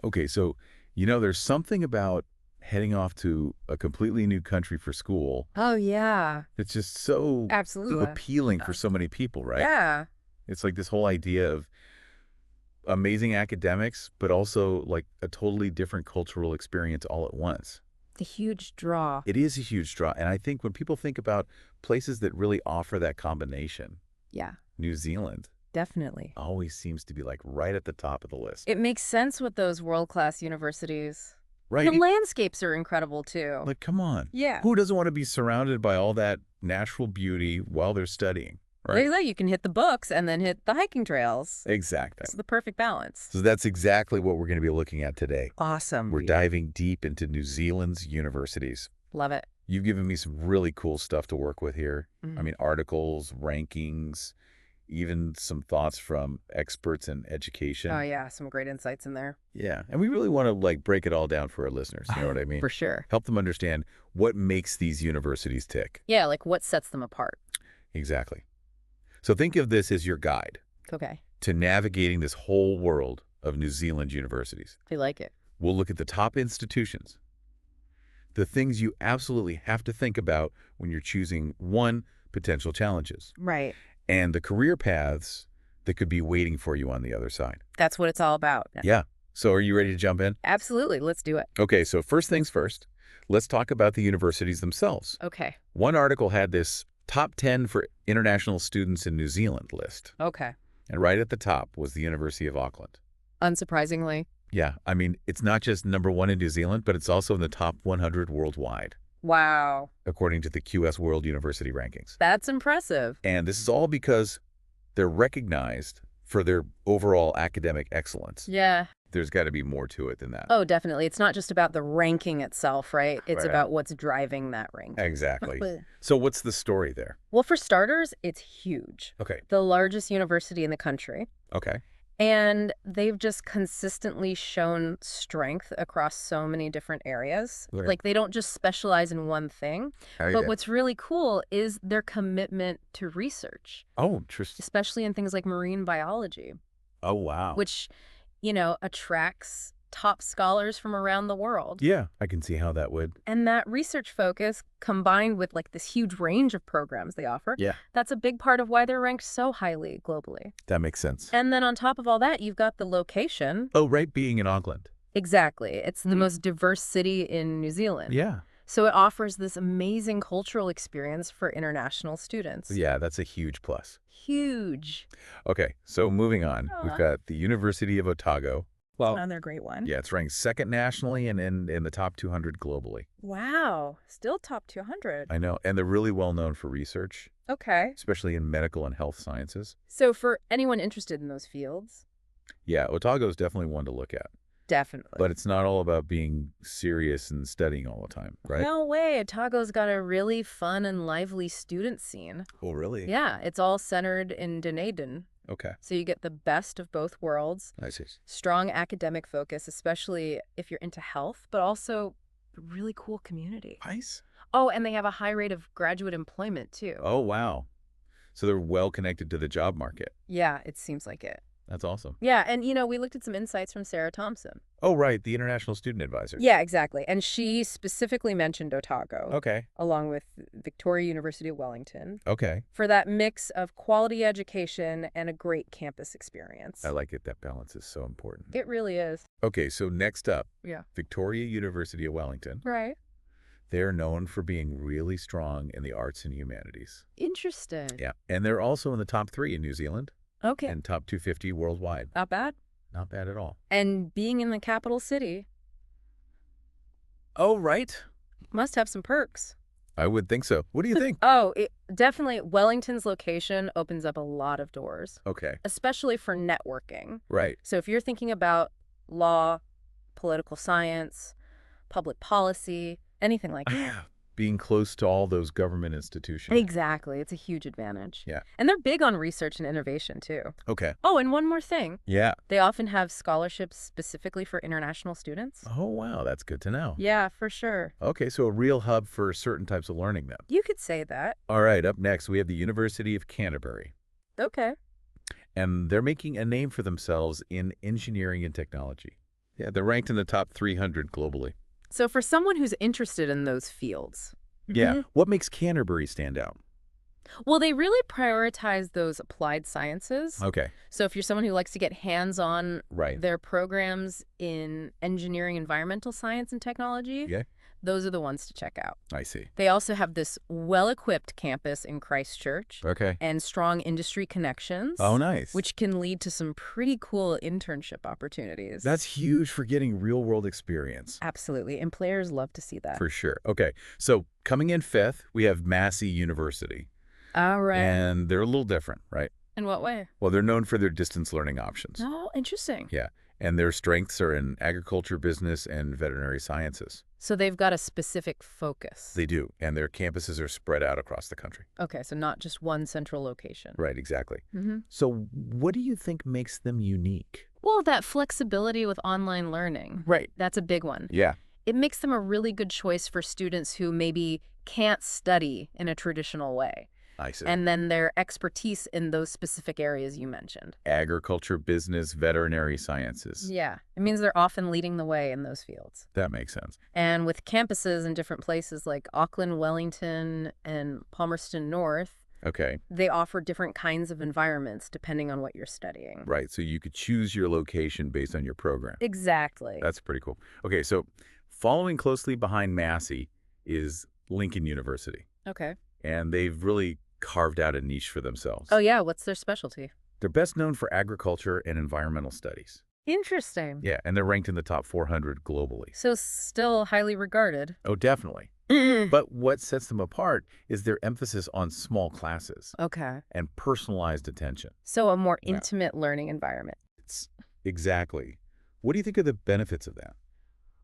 Okay, so, there's something about heading off to a completely new country for school Oh, yeah. that's just so Absolutely. appealing for so many people, right? Yeah. It's like this whole idea of amazing academics, but also like a totally different cultural experience all at once. The huge draw. It is a huge draw. And I think when people think about places that really offer that combination, Yeah, New Zealand definitely. always seems to be like right at the top of the list. It makes sense with those world-class universities. And the Right? landscapes are incredible, too. Like, come on. Yeah. Who doesn't want to be surrounded by all that natural beauty while they're studying, right? Like you can hit the books and then hit the hiking trails. Exactly. It's the perfect balance. So that's exactly what we're going to be looking at today. Awesome. We're diving deep into New Zealand's universities. Love it. You've given me some really cool stuff to work with here. Mhm. I mean, articles, rankings, even some thoughts from experts in education. Oh, yeah, some great insights in there. Yeah. And we really want to like break it all down for our listeners. You know what I mean? For sure. Help them understand what makes these universities tick. Yeah, like what sets them apart. Exactly. So think of this as your guide Okay. to navigating this whole world of New Zealand universities. I like it. We'll look at the top institutions, the things you absolutely have to think about when you're choosing potential challenges, Right. and the career paths that could be waiting for you on the other side. That's what it's all about. Yeah. So are you ready to jump in? Absolutely. Let's do it. Okay, so first things first, let's talk about the universities themselves. Okay. One article had this top 10 for international students in New Zealand list, Okay. and right at the top was the University of Auckland. Unsurprisingly. Yeah, I mean, it's not just #1 in New Zealand, but it's also in the top 100 worldwide, Wow. according to the QS World University Rankings. That's impressive. And this is all because they're recognized for their overall academic excellence. Yeah. There's got to be more to it than that. Oh, definitely. It's not just about the ranking itself, right? It's Right. about what's driving that ranking. Exactly. So what's the story there? Well, for starters, it's huge. Okay. The largest university in the country. Okay. And they've just consistently shown strength across so many different areas. Right. Like, they don't just specialize in one thing. But what's really cool is their commitment to research, Oh, interesting. especially in things like marine biology, Oh, wow. which, attracts top scholars from around the world. Yeah, I can see how that would. And that research focus, combined with like this huge range of programs they offer, Yeah, that's a big part of why they're ranked so highly globally. that makes sense. And then on top of all that, you've got the location. Oh, right, being in Auckland. Exactly. It's the most diverse city in New Zealand. Yeah. So it offers this amazing cultural experience for international students. Yeah, that's a huge plus. Huge. Okay, so moving on. We've Aw. got the University of Otago. Well, Another great one. yeah, it's ranked second nationally and in the top 200 globally. Wow. Still top 200. I know, and they're really well known for research, Okay. especially in medical and health sciences. So for anyone interested in those fields, Yeah, Otago is definitely one to look at, definitely. but it's not all about being serious and studying all the time, right? No way. Otago's got a really fun and lively student scene. Oh, really? Yeah, it's all centered in Dunedin. Okay, So you get the best of both worlds. I see. Strong academic focus, especially if you're into health, but also a really cool community. Nice. Oh, and they have a high rate of graduate employment, too. Oh, wow. So they're well connected to the job market. Yeah, it seems like it. That's awesome. Yeah, and, we looked at some insights from Sarah Thompson. Oh, right, the International Student Advisor. Yeah, exactly. And she specifically mentioned Otago, Okay, along with Victoria University of Wellington, okay. for that mix of quality education and a great campus experience. I like it. That balance is so important. It really is. Okay, so next up, Yeah. Victoria University of Wellington. Right. They're known for being really strong in the arts and humanities. Interesting. Yeah, and they're also in the top 3 in New Zealand Okay. and top 250 worldwide. Not bad. Not bad at all. And being in the capital city Oh, right. must have some perks. I would think so. What do you think? Oh, definitely Wellington's location opens up a lot of doors, Okay, especially for networking. right. So if you're thinking about law, political science, public policy, anything like that. Being close to all those government institutions. Exactly. It's a huge advantage. Yeah. And they're big on research and innovation, too. Okay. Oh, and one more thing. Yeah. They often have scholarships specifically for international students. Oh, wow. That's good to know. Yeah, for sure. Okay, so a real hub for certain types of learning then. You could say that. All right, up next, we have the University of Canterbury. Okay. And they're making a name for themselves in engineering and technology. Yeah, they're ranked in the top 300 globally. So for someone who's interested in those fields, Yeah. What makes Canterbury stand out? well, they really prioritize those applied sciences. Okay. So if you're someone who likes to get hands-on, Right. their programs in engineering, environmental science, and technology, Yeah. those are the ones to check out. I see. They also have this well-equipped campus in Christchurch Okay. and strong industry connections, Oh, nice. which can lead to some pretty cool internship opportunities. That's huge for getting real-world experience. Absolutely. Employers love to see that. For sure. Okay. So coming in fifth, we have Massey University. All right. And they're a little different, right? In what way? Well, they're known for their distance learning options. Oh, interesting. Yeah. And their strengths are in agriculture, business, and veterinary sciences. So they've got a specific focus. They do. And their campuses are spread out across the country. Okay, so not just one central location. Right, exactly. Mm-hmm. So what do you think makes them unique? Well, that flexibility with online learning. Right. That's a big one. Yeah. It makes them a really good choice for students who maybe can't study in a traditional way. I see. And then their expertise in those specific areas you mentioned. Agriculture, business, veterinary sciences. Yeah, it means they're often leading the way in those fields. That makes sense. And with campuses in different places like Auckland, Wellington, and Palmerston North, Okay. they offer different kinds of environments depending on what you're studying. Right. So you could choose your location based on your program. Exactly. That's pretty cool. Okay. So following closely behind Massey is Lincoln University. Okay. And they've really carved out a niche for themselves. Oh, yeah. What's their specialty? They're best known for agriculture and environmental studies. Interesting. Yeah. And they're ranked in the top 400 globally. So still highly regarded. Oh, definitely. But what sets them apart is their emphasis on small classes Okay. and personalized attention. So a more Yeah. intimate learning environment. Exactly. What do you think are the benefits of that?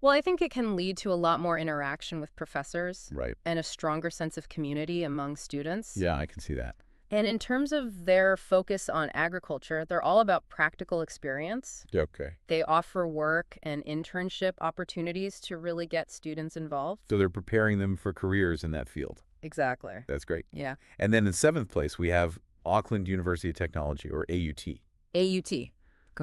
Well, I think it can lead to a lot more interaction with professors Right. and a stronger sense of community among students. Yeah, I can see that. And in terms of their focus on agriculture, they're all about practical experience. Okay. They offer work and internship opportunities to really get students involved. So they're preparing them for careers in that field. Exactly. That's great. Yeah. And then in seventh place, we have Auckland University of Technology, or AUT. AUT.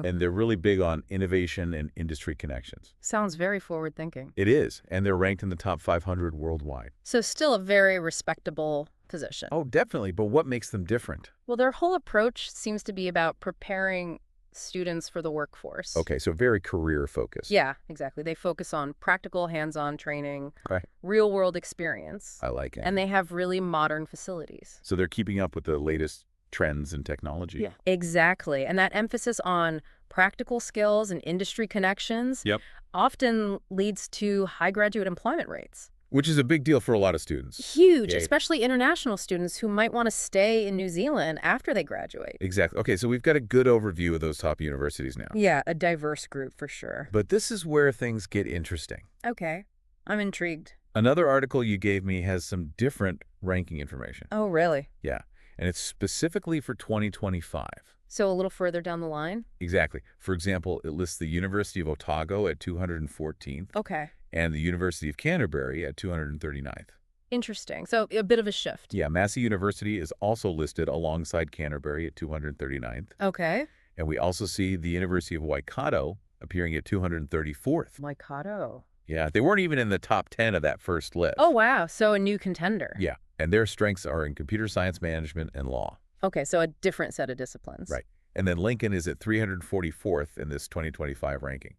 And they're really big on innovation and industry connections. Sounds very forward-thinking. It is. And they're ranked in the top 500 worldwide. So still a very respectable position. Oh, definitely. But what makes them different? Well, their whole approach seems to be about preparing students for the workforce. Okay, so very career focused. Yeah, exactly. They focus on practical hands-on training, Okay. real-world experience, I like it. and they have really modern facilities. So they're keeping up with the latest trends in technology. Yeah, exactly. And that emphasis on practical skills and industry connections Yep. often leads to high graduate employment rates. Which is a big deal for a lot of students. Huge, Yeah. especially international students who might want to stay in New Zealand after they graduate. Exactly. Okay, so we've got a good overview of those top universities now. Yeah, a diverse group for sure. But this is where things get interesting. Okay, I'm intrigued. Another article you gave me has some different ranking information. Oh, really? Yeah, and it's specifically for 2025. So a little further down the line? Exactly. For example, it lists the University of Otago at 214th Okay, and the University of Canterbury at 239th. interesting. So a bit of a shift. Yeah, Massey University is also listed alongside Canterbury at 239th. Okay. And we also see the University of Waikato appearing at 234th. Waikato. Yeah, they weren't even in the top 10 of that first list. Oh, wow. So a new contender. Yeah, and their strengths are in computer science management and law. Okay, so a different set of disciplines. Right. And then Lincoln is at 344th in this 2025 ranking.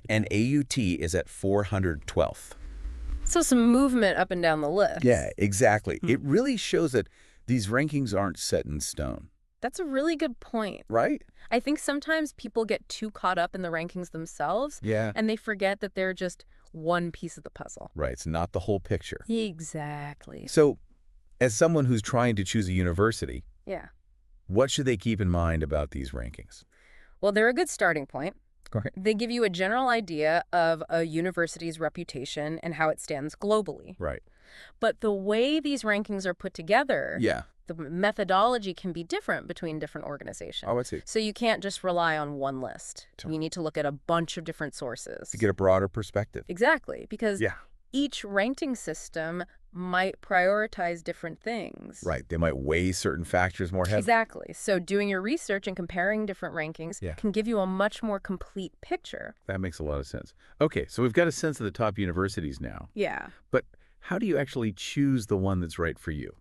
And AUT is at 412th. So some movement up and down the list. Yeah, exactly. It really shows that these rankings aren't set in stone. That's a really good point. Right? I think sometimes people get too caught up in the rankings themselves, Yeah. and they forget that they're just one piece of the puzzle. Right. It's not the whole picture. Exactly. So, as someone who's trying to choose a university, Yeah. what should they keep in mind about these rankings? Well, they're a good starting point. Okay. They give you a general idea of a university's reputation and how it stands globally. Right. But the way these rankings are put together, Yeah. the methodology can be different between different organizations. Oh, I see. So you can't just rely on one list. Sure. You need to look at a bunch of different sources. To get a broader perspective. Exactly, because Yeah. each ranking system might prioritize different things. Right. They might weigh certain factors more heavily. Exactly. So doing your research and comparing different rankings Yeah. can give you a much more complete picture. That makes a lot of sense. Okay, so we've got a sense of the top universities now. Yeah. But how do you actually choose the one that's right for you?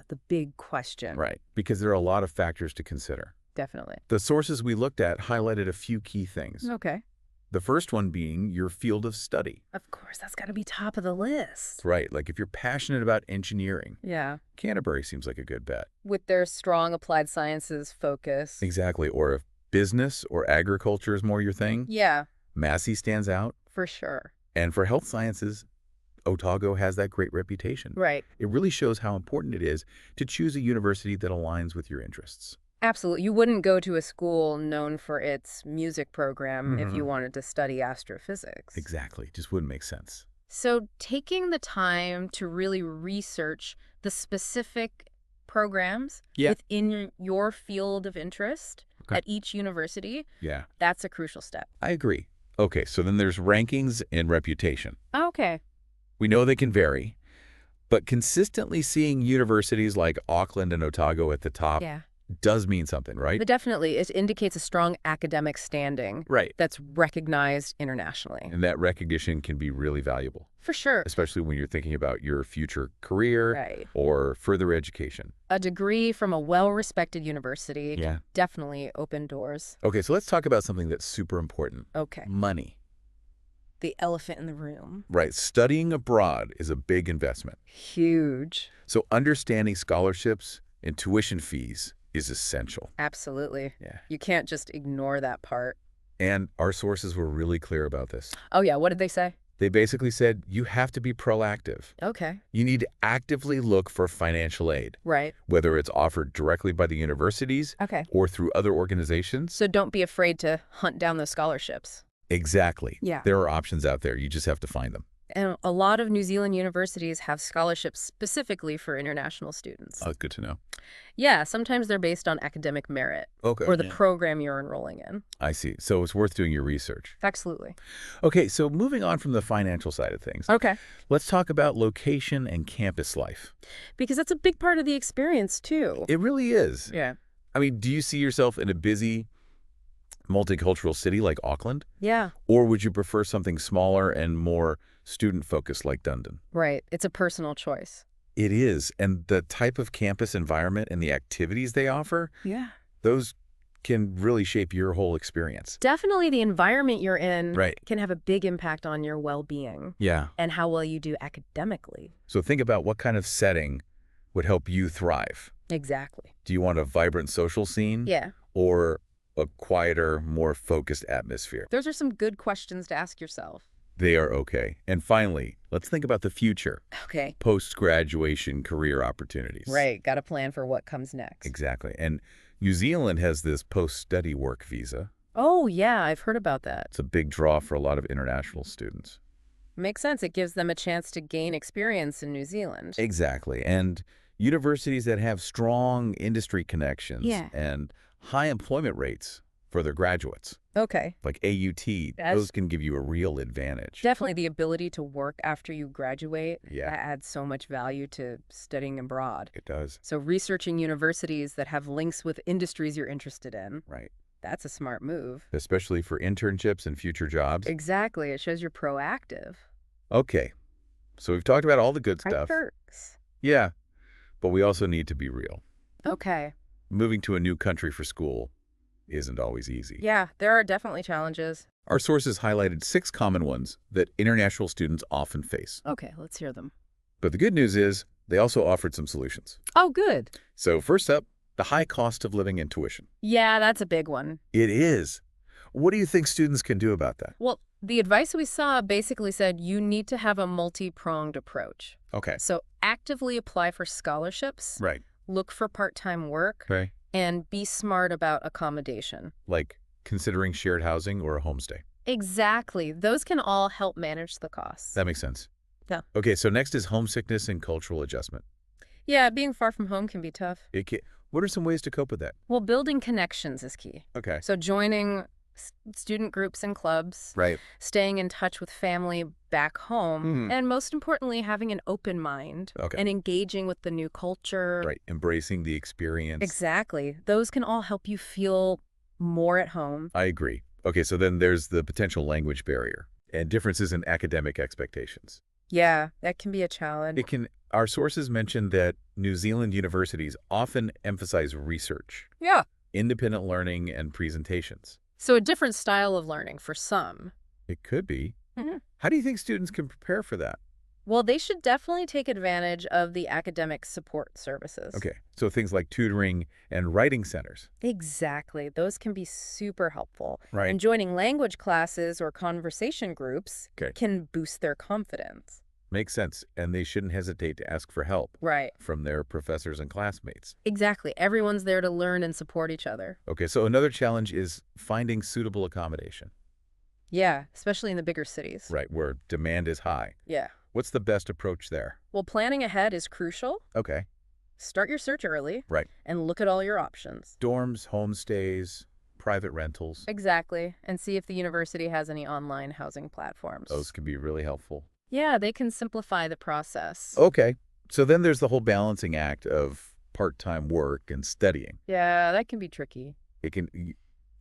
The big question. Right. Because there are a lot of factors to consider. Definitely. The sources we looked at highlighted a few key things. Okay. The first one being your field of study. Of course, that's got to be top of the list. Right. Like if you're passionate about engineering, Yeah. Canterbury seems like a good bet. With their strong applied sciences focus. Exactly. Or if business or agriculture is more your thing, Yeah, Massey stands out. for sure. And for health sciences, Otago has that great reputation. Right. It really shows how important it is to choose a university that aligns with your interests. Absolutely. You wouldn't go to a school known for its music program if you wanted to study astrophysics. Exactly. Just wouldn't make sense. So taking the time to really research the specific programs within your field of interest at each university, Yeah, that's a crucial step. I agree. Okay, so then there's rankings and reputation. Okay. We know they can vary, but consistently seeing universities like Auckland and Otago at the top Yeah. does mean something, right? But definitely, it indicates a strong academic standing Right. that's recognized internationally. And that recognition can be really valuable, For sure. especially when you're thinking about your future career Right. or further education. A degree from a well-respected university Yeah. can definitely open doors. Okay, so let's talk about something that's super important. Okay. Money. The elephant in the room. Right. Studying abroad is a big investment. Huge. So understanding scholarships and tuition fees is essential. Absolutely. Yeah. You can't just ignore that part. And our sources were really clear about this. Oh, yeah. What did they say? They basically said you have to be proactive. Okay. You need to actively look for financial aid, Right. whether it's offered directly by the universities Okay. or through other organizations. So don't be afraid to hunt down those scholarships. Exactly. Yeah. There are options out there. You just have to find them. And a lot of New Zealand universities have scholarships specifically for international students. Oh, good to know. Yeah, sometimes they're based on academic merit Okay. or the program you're enrolling in. I see. So it's worth doing your research. Absolutely. Okay, so moving on from the financial side of things, Okay. let's talk about location and campus life. Because that's a big part of the experience, too. It really is. Yeah. I mean, do you see yourself in a busy, multicultural city like Auckland? Yeah. Or would you prefer something smaller and more student-focused like Dunedin? Right. It's a personal choice. It is. And the type of campus environment and the activities they offer, Yeah. those can really shape your whole experience. Definitely the environment you're in Right. can have a big impact on your well-being Yeah. and how well you do academically. So think about what kind of setting would help you thrive. Exactly. Do you want a vibrant social scene? Yeah. Or a quieter, more focused atmosphere? Those are some good questions to ask yourself. They are okay. And finally, let's think about the future. Okay. Post-graduation career opportunities. Right. Got a plan for what comes next. Exactly. And New Zealand has this post-study work visa. Oh, yeah. I've heard about that. It's a big draw for a lot of international students. Makes sense. It gives them a chance to gain experience in New Zealand. Exactly. And universities that have strong industry connections Yeah. and high employment rates for their graduates, Okay. like AUT, That's- those can give you a real advantage. Definitely the ability to work after you graduate. Yeah. That adds so much value to studying abroad. It does. So researching universities that have links with industries you're interested in, Right. that's a smart move. Especially for internships and future jobs. Exactly. It shows you're proactive. Okay. So we've talked about all the good stuff. Perks. Yeah. But we also need to be real. Okay. Moving to a new country for school isn't always easy. Yeah, there are definitely challenges. Our sources highlighted 6 common ones that international students often face. Okay, let's hear them. But the good news is they also offered some solutions. Oh, good. So first up, the high cost of living and tuition. Yeah, that's a big one. It is. What do you think students can do about that? Well, the advice we saw basically said you need to have a multi-pronged approach. Okay. So actively apply for scholarships, Right. look for part-time work, Okay. and be smart about accommodation. Like considering shared housing or a homestay. Exactly. Those can all help manage the costs. That makes sense. Yeah. Okay, so next is homesickness and cultural adjustment. Yeah, being far from home can be tough. What are some ways to cope with that? Well, building connections is key. Okay. So joining student groups and clubs, Right. staying in touch with family back home, and most importantly, having an open mind Okay. and engaging with the new culture. Right. Embracing the experience. Exactly. Those can all help you feel more at home. I agree. Okay, so then there's the potential language barrier and differences in academic expectations. Yeah, that can be a challenge. Our sources mention that New Zealand universities often emphasize research, Yeah. independent learning, and presentations. So a different style of learning for some. It could be. Mhm. How do you think students can prepare for that? Well, they should definitely take advantage of the academic support services. Okay, so things like tutoring and writing centers. Exactly. Those can be super helpful. Right. And joining language classes or conversation groups Okay. can boost their confidence. Makes sense, and they shouldn't hesitate to ask for help Right. from their professors and classmates. Exactly. Everyone's there to learn and support each other. Okay, so another challenge is finding suitable accommodation. Yeah, especially in the bigger cities. Right, where demand is high. Yeah. What's the best approach there? Well, planning ahead is crucial. Okay, Start your search early. right. And look at all your options. Dorms, homestays, private rentals. Exactly. And see if the university has any online housing platforms. Those can be really helpful. Yeah, they can simplify the process. Okay, so then there's the whole balancing act of part-time work and studying. Yeah, that can be tricky.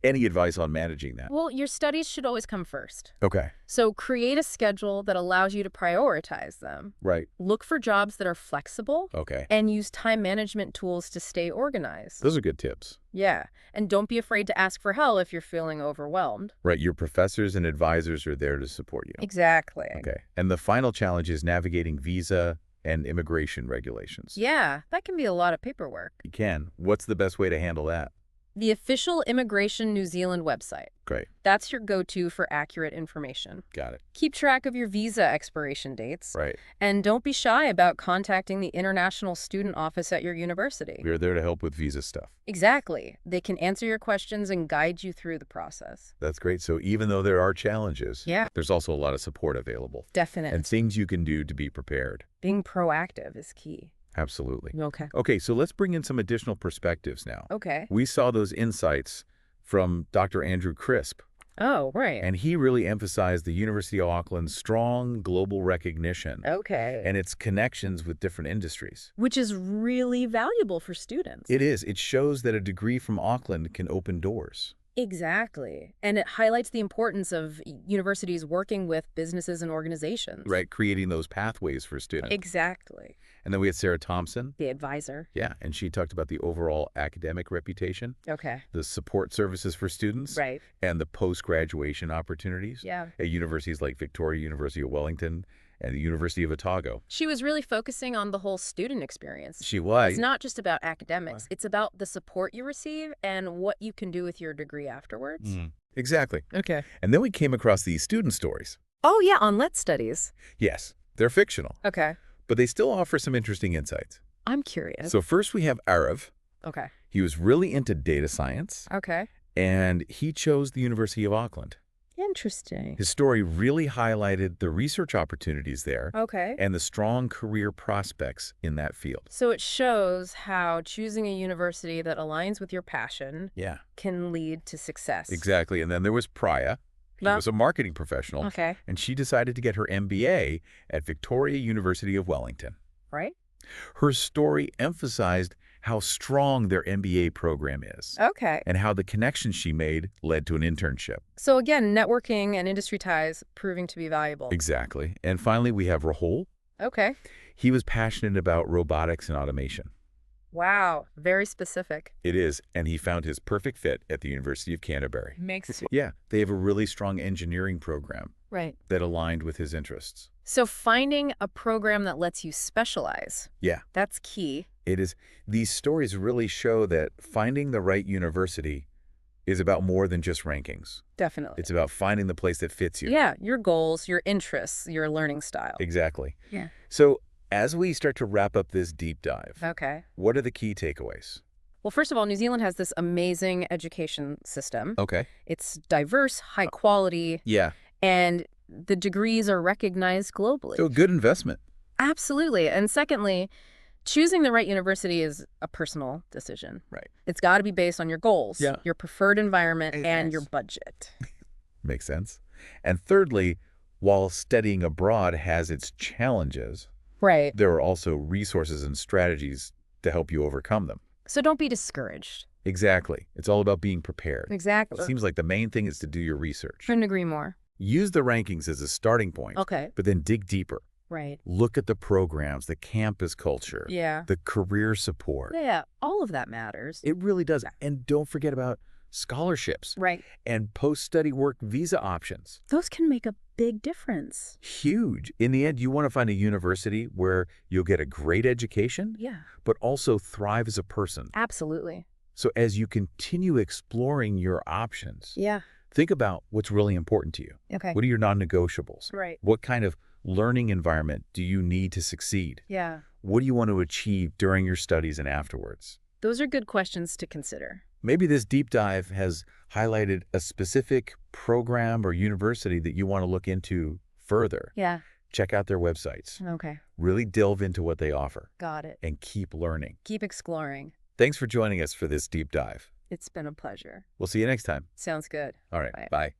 Any advice on managing that? Well, your studies should always come first. Okay, So create a schedule that allows you to prioritize them. right. Look for jobs that are flexible Okay, and use time management tools to stay organized. those are good tips. Yeah, and don't be afraid to ask for help if you're feeling overwhelmed. Right, your professors and advisors are there to support you. Exactly. Okay, and the final challenge is navigating visa and immigration regulations. Yeah, that can be a lot of paperwork. You can. What's the best way to handle that? The official Immigration New Zealand website. Great, That's your go-to for accurate information. got it. Keep track of your visa expiration dates. Right, And don't be shy about contacting the International Student Office at your university. we are there to help with visa stuff. Exactly. They can answer your questions and guide you through the process. That's great. So even though there are challenges, Yeah. there's also a lot of support available Definite. and things you can do to be prepared. Being proactive is key. Absolutely. Okay. Okay, so let's bring in some additional perspectives now. Okay. We saw those insights from Dr. Andrew Crisp, Oh, right. and he really emphasized the University of Auckland's strong global recognition Okay. and its connections with different industries. Which is really valuable for students. It is. It shows that a degree from Auckland can open doors. Exactly. And it highlights the importance of universities working with businesses and organizations. Right, creating those pathways for students. Exactly. And then we had Sarah Thompson. The advisor. Yeah, and she talked about the overall academic reputation, Okay. the support services for students, Right. and the post-graduation opportunities Yeah. at universities like Victoria University of Wellington and the University of Otago. She was really focusing on the whole student experience. She was. It's not just about academics. It's about the support you receive and what you can do with your degree afterwards. Exactly. Okay. And then we came across these student stories. Oh, yeah, on LetzStudies. Yes, they're fictional, Okay. but they still offer some interesting insights. I'm curious. So first we have Arav. Okay. He was really into data science, Okay. and he chose the University of Auckland. Interesting. His story really highlighted the research opportunities there Okay. and the strong career prospects in that field. So it shows how choosing a university that aligns with your passion Yeah, can lead to success. exactly. And then there was Priya. She Well- was a marketing professional, Okay. and she decided to get her MBA at Victoria University of Wellington. Right? Her story emphasized how strong their MBA program is Okay. and how the connections she made led to an internship. So again, networking and industry ties proving to be valuable. Exactly. And finally, we have Rahul. Okay. He was passionate about robotics and automation. Wow. Very specific. It is, and he found his perfect fit at the University of Canterbury. Makes Yeah, they have a really strong engineering program right. that aligned with his interests. So finding a program that lets you specialize. Yeah. That's key. It is. These stories really show that finding the right university is about more than just rankings. Definitely. It's about finding the place that fits you. Yeah. Your goals, your interests, your learning style. Exactly. Yeah. So as we start to wrap up this deep dive, Okay. what are the key takeaways? Well, first of all, New Zealand has this amazing education system. Okay. It's diverse, high quality, Yeah. and the degrees are recognized globally. So good investment. Absolutely. And secondly, choosing the right university is a personal decision. Right. It's got to be based on your goals, Yeah. your preferred environment, Hey, and nice. your budget. Makes sense. And thirdly, while studying abroad has its challenges, Right. there are also resources and strategies to help you overcome them. So don't be discouraged. Exactly. It's all about being prepared. Exactly. It seems like the main thing is to do your research. Couldn't agree more. Use the rankings as a starting point, Okay. but then dig deeper. Right. Look at the programs, the campus culture, Yeah. the career support. Yeah. All of that matters. It really does. And don't forget about scholarships Right. and post-study work visa options. Those can make a big difference. Huge. In the end, you want to find a university where you'll get a great education, Yeah. but also thrive as a person. Absolutely. So as you continue exploring your options, Yeah. think about what's really important to you. Okay. What are your non-negotiables? Right. What kind of learning environment do you need to succeed? Yeah. What do you want to achieve during your studies and afterwards? Those are good questions to consider. Maybe this deep dive has highlighted a specific program or university that you want to look into further. Yeah. Check out their websites. Okay. Really delve into what they offer Got it. and keep learning. Keep exploring. Thanks for joining us for this deep dive. It's been a pleasure. We'll see you next time. Sounds good. All right, Bye. bye.